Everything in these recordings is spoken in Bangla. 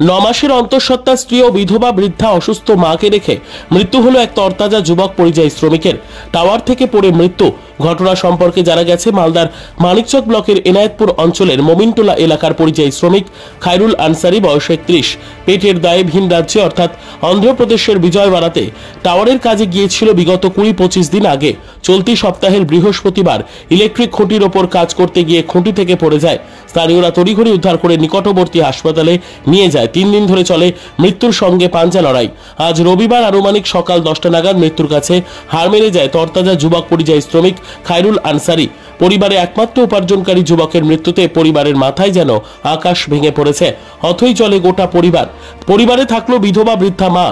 9 মাসের অন্তঃসত্ত্বা স্ত্রী ও বিধবা বৃদ্ধা অসুস্থ মাকে রেখে মৃত্যু হলো এক তরতাজা যুবক পরিযায়ী শ্রমিকের। টাওয়ার থেকে পড়ে মৃত্যু। ঘটনা সম্পর্কে জানা গেছে মালদার মানিকচক ব্লকের এনায়েতপুর অঞ্চলের মোমিনটোলা এলাকার পরিযায়ী শ্রমিক খায়রুল আনসারি, বয়স 31। পেটের দায়ে ভিন রাজ্যে অর্থাৎ অন্ধ্রপ্রদেশের বিজয়ওয়াড়াতে টাওয়ারের কাজে গিয়েছিল বিগত 20-25 দিন আগে। চলতি সপ্তাহের বৃহস্পতিবার ইলেকট্রিক খুঁটির ওপর কাজ করতে গিয়ে খুঁটি থেকে পড়ে যায়। স্থানীয়রা তড়িঘড়ি উদ্ধার করে নিকটবর্তী হাসপাতালে নিয়ে যায়। 3 দিন ধরে চলে মৃত্যুর সঙ্গে পাঞ্জা লড়াই। আজ রবিবার আনুমানিক সকাল 10টা নাগাদ মৃত্যুর কাছে হার মেরে যায় তরতাজা যুবক পরিযায়ী শ্রমিক খায়রুল আনসারি। পরিবারে একমাত্র উপার্জনকারী যুবকের মৃত্যুতে পরিবারের মাথায় যেন আকাশ ভেঙে পড়েছে। হতই চলে গোটা পরিবার। পরিবারে থাকলো বিধবা বৃদ্ধা মা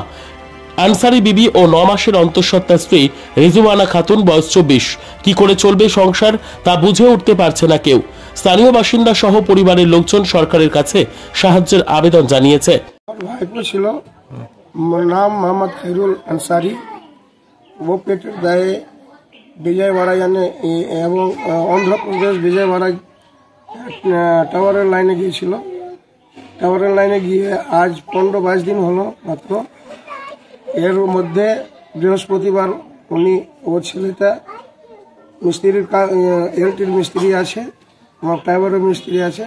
আনসারি বিবি ও 9 মাসের অন্তঃসত্ত্বা স্ত্রী রিজওয়ানা খাতুন, বয়স 24। কি করে চলবে সংসার তা বুঝে উঠতে পারছে না কেউ। স্থানীয় বাসিন্দা সহ পরিবারের লোকজন সরকারের কাছে সাহায্যের আবেদন জানিয়েছে। ভাইপো ছিল, নাম মোহাম্মদ খায়রুল আনসারি। ও পেটের দায়ে বিজয়ওয়াড়া এবং অন্ধ্রপ্রদেশ বিজয়ওয়াড়া টাওয়ারের লাইনে গিয়েছিল। টাওয়ারের লাইনে গিয়ে আজ 15-22 দিন হলো মাত্র। এর মধ্যে বৃহস্পতিবার উনি ও ছেলেটা মিস্ত্রির এলটির মিস্ত্রি আছে, টাওয়ারের মিস্ত্রি আছে।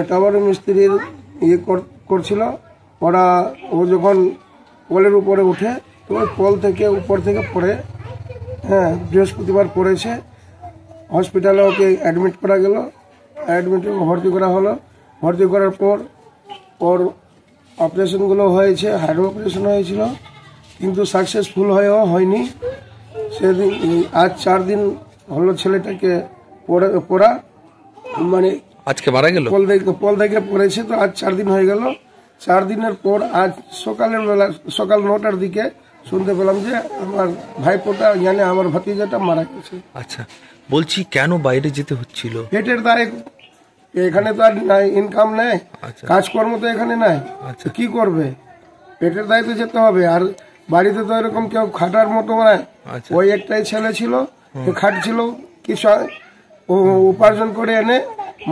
টাওয়ারের মিস্ত্রির করছিল। ওরা ও যখন পোলের উপরে উঠে তো ওই পোল থেকে উপর থেকে পড়ে, বৃহস্পতিবার পড়েছে। হসপিটালে ওকে অ্যাডমিট করা গেল, ভর্তি করা হলো। ভর্তি করার পর ওর অপারেশনগুলো হয়েছে, হার্ট অপারেশন হয়েছিল, কিন্তু সাকসেসফুল হয়নি। সেদিন আজ 4 দিন হলো ছেলেটাকে পড়া, মানে আজকে মারা গেল। পোল থেকে পড়েছে তো আজ 4 দিন হয়ে গেল। 4 দিনের পর আজ সকাল 9টার দিকে শুনতে পেলাম যে আমার ভাইপোটা আমার ভাতিজাটা মারা গেছে। আচ্ছা, বলছি কেন বাইরে যেতে হচ্ছিল? পেটের দায়ে। এখানে তো আর ইনকাম নেই, কাজকর্ম তো এখানে নাই। কি করবে? পেটের দায়ে তো যেতে হবে। আর বাড়িতে তো এরকম কেউ খাটার মতো নাই। ওই একটাই ছেলে ছিল, খাটছিল, কিছু উপার্জন করে এনে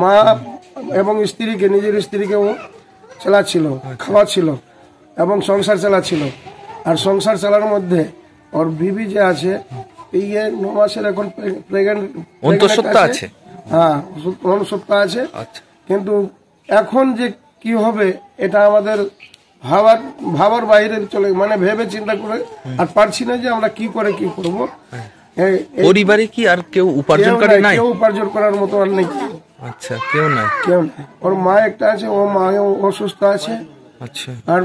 মা এবং স্ত্রীকে, নিজের স্ত্রীকে ও চালাচ্ছিল, খাওয়াচ্ছিল এবং সংসার চালাচ্ছিল। আর সংসার চালানোর মধ্যে ওর বিবি যে আছে, এই 9 মাসের এখন অন্তঃসত্ত্বা আছে। হ্যাঁ, অন্তঃসত্ত্বা আছে। কিন্তু এখন যে কি হবে এটা আমাদের ভাবার বাইরে চলে, মানে ভেবে চিন্তা করে আর পারছি না যে আমরা কি করে কি করবো। পরিবারে কি আর কেউ উপার্জনকারী নাই? কেউ উপার্জন করার মতো আর নেই। আচ্ছা, কেউ নাই। ওর মা একটা আছে, ও মা অসুস্থ আছে। আচ্ছা। আর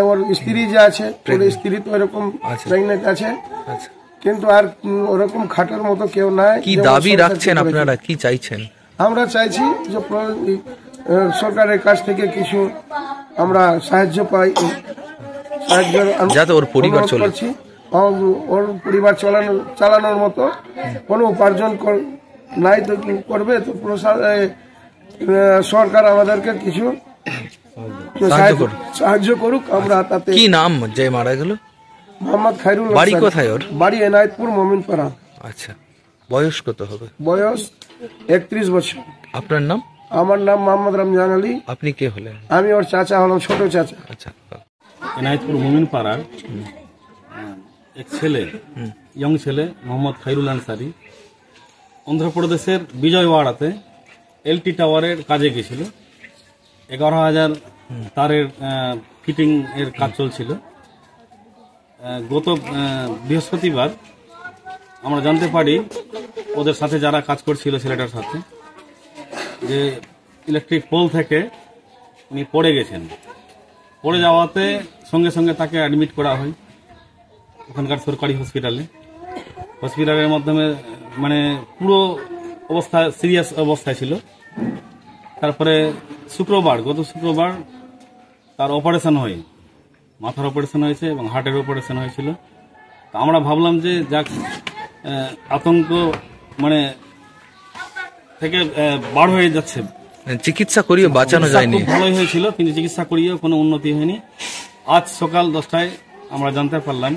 ওর স্ত্রী যে আছে, ওর স্ত্রী তো এরকম প্রেগনেন্ট আছে। কিন্তু আর ওরকম খাটার মতো কেউ নাই। কি দাবি রাখছেন আপনারা, কি চাইছেন? আমরা চাইছি যে সরকারের কাছ থেকে কিছু আমরা সাহায্য পাই, যাতে ওর পরিবার চলে। ওর পরিবার চালানোর মতো কোনো উপার্জন নাই তো কি করবে? তো সরকার আমাদেরকে কিছু সাহায্য করুক। আমরা তাতে। কি নাম যে মারা গেল? মোহাম্মদ খায়রুল। বাড়ি কোথায় ওর? বাড়ি এনায়েতপুর, মোমিনপাড়া। আচ্ছা, বয়স কত হবে? বয়স 31 বছর। আপনার নাম? আমার নাম মোহাম্মদ রমজান আলী। আপনি কে হলেন? আমি ওর চাচা হলাম, ছোট চাচা। আচ্ছা। এনায়েতপুর মোমিনপাড়ার এক ছেলে, ইয়ং ছেলে মোহাম্মদ খায়রুল আনসারি অন্ধ্রপ্রদেশের বিজয়ওয়াড়াতে এলটি টাওয়ারের কাজে গেছিল। 11,000 তারের ফিটিং এর কাজ চলছিল। গত বৃহস্পতিবার আমরা জানতে পারি ওদের সাথে যারা কাজ করছিল ছেলেটার সাথে, যে ইলেকট্রিক পোল থেকে উনি পড়ে গেছেন। পড়ে যাওয়াতে সঙ্গে সঙ্গে তাকে অ্যাডমিট করা হয় ওখানকার সরকারি হসপিটালের মাধ্যমে, মানে পুরো অবস্থা সিরিয়াস অবস্থায় ছিল। তারপরে গত শুক্রবার তার অপারেশন হয়, মাথার অপারেশন হয়েছে এবং হার্টের অপারেশন হয়েছিল। তা আমরা ভাবলাম যে যাক, আতঙ্ক মানে থেকে বার হয়ে যাচ্ছে। চিকিৎসা করিয়ে বাঁচানো যায়নি। ভালোই হয়েছিল, কিন্তু চিকিৎসা করিয়েও কোনো উন্নতি হয়নি। আজ সকাল 10টায় আমরা জানতে পারলাম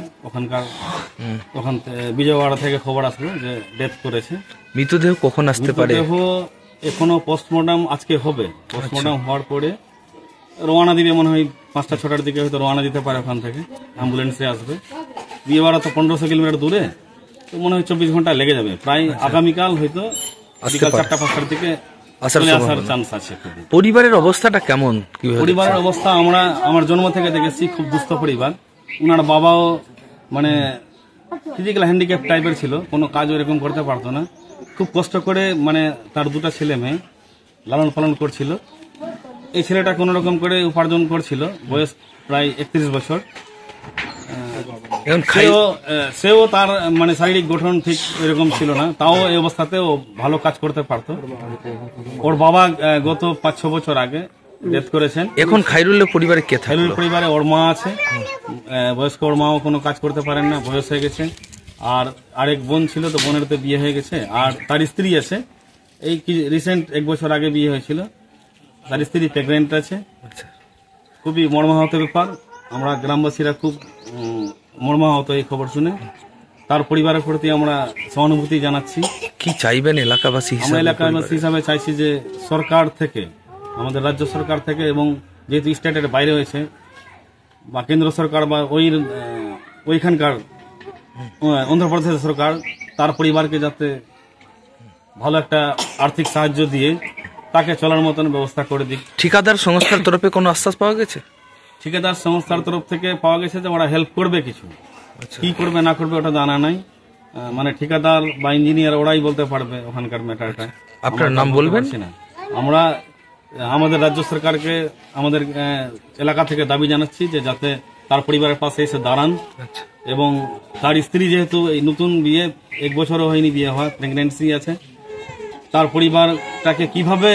ওখান বিজয়ওয়াড়া থেকে খবর আসলো যে ডেথ করেছে। মৃতদেহ কখন আসতে পারে? মৃতদেহ এখনো পোস্টমর্টম আজকে হবে। পোস্টমর্টম হওয়ার পরে রওনা দিবে মনে হয় 5টা 6টার দিকে হয়তো রওনা দিতে পারে ওখান থেকে, অ্যাম্বুলেন্সে আসবে। বিয়ে বাড়া তো 1500 কিলোমিটার দূরে, তো মনে হয় 24 ঘন্টা লেগে যাবে প্রায়। আগামীকাল হয়তো বিকাল 4টা 5টার দিকে চলে আসার চান্স আছে। পরিবারের অবস্থাটা কেমন? কিভাবে পরিবারের অবস্থা আমার জন্ম থেকে দেখেছি খুব দুস্থ পরিবার। ওনার বাবাও মানে ফিজিক্যাল হ্যান্ডিক্যাপ টাইপের ছিল, কোনো কাজ এরকম করতে পারতো না। খুব কষ্ট করে মানে তার 2টা ছেলে মেয়ে লালন পালন করছিল। এই ছেলেটা কোনো রকম করে উপার্জন করছিল, বয়স প্রায় 31 বছর। এখন সেও তার মানে শারীরিক গঠন ঠিক এরকম ছিল না, তাও এই অবস্থাতে ও ভালো কাজ করতে পারতো। ওর বাবা গত 5-6 বছর আগে ডেথ করেছেন। এখন খাইরুলের পরিবারে কে থাকে? খাইরুল পরিবারে ওর মা আছে, বয়স্ক ওর মাও কোনো কাজ করতে পারেন না, বয়স হয়ে গেছে। আর আরেক বোন ছিল, তো বোনের তো বিয়ে হয়ে গেছে। আর তার স্ত্রী আছে, এই রিসেন্ট 1 বছর আগে বিয়ে হয়েছিল, তার স্ত্রী প্রেগনেন্ট আছে। খুবই মর্মাহত ব্যাপার। আমরা গ্রামবাসীরা খুব মর্মাহত এই খবর শুনে। তার পরিবারের প্রতি আমরা সহানুভূতি জানাচ্ছি। কি চাইবেন এলাকাবাসী আমরা হিসেবে? এলাকাবাসী হিসাবে চাইছি যে সরকার থেকে, আমাদের রাজ্য সরকার থেকে, এবং যেহেতু স্টেটের বাইরে হয়েছে বা কেন্দ্র সরকার বা ওইখানকার অন্ধ্রপ্রদেশের সরকার, তার পরিবারকে যাতে ভালো একটা আর্থিক সাহায্য দিয়ে তাকে চলার মতন ব্যবস্থা করে দিক। ঠিকাদার সংস্থার তরফে কোনো আশ্বাস পাওয়া গেছে? ঠিকাদার সংস্থার তরফ থেকে পাওয়া গেছে যে ওরা হেল্প করবে কিছু, কি করবে না করবে ওটা জানা নাই। মানে ঠিকাদার বা ইঞ্জিনিয়ার ওরাই বলতে পারবে ওখানকার ম্যাটারটা। আপনার নাম বলবেন? আমরা আমাদের রাজ্য সরকারকে আমাদের এলাকা থেকে দাবি জানাচ্ছি যে যাতে তার পরিবারের পাশে এসে দাঁড়ান, এবং তার স্ত্রী যেহেতু এই নতুন বিয়ে, 1 বছরও হয়নি বিয়ে হওয়া, প্রেগনেন্সি আছে, তার পরিবারটাকে কিভাবে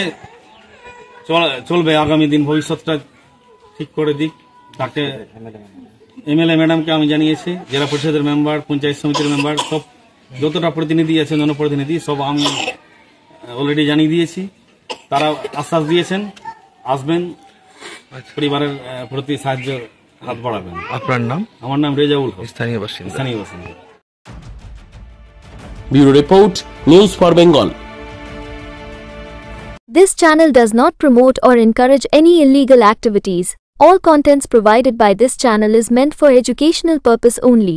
চলবে আগামী দিন, ভবিষ্যৎটা ঠিক করে দিক। তাকে এমএলএ ম্যাডামকে আমি জানিয়েছি, জেলা পরিষদের মেম্বার, পঞ্চায়েত সমিতির মেম্বার, সব যতটা প্রতিনিধি আছে, জনপ্রতিনিধি, সব আমি অলরেডি জানিয়ে দিয়েছি। তারা আশ্বাস দিয়েছেন আসবেন, পরিবারের প্রতি সাহায্য হাত বাড়াবেন। আপনার নাম? আমার নাম রেজাউল হক, স্থানীয় বাসিন্দা। স্থানীয় বাসিন্দা। Bureau report, news for Bengal. This channel does not promote or encourage any illegal activities. All contents provided by this channel is meant for educational purpose only.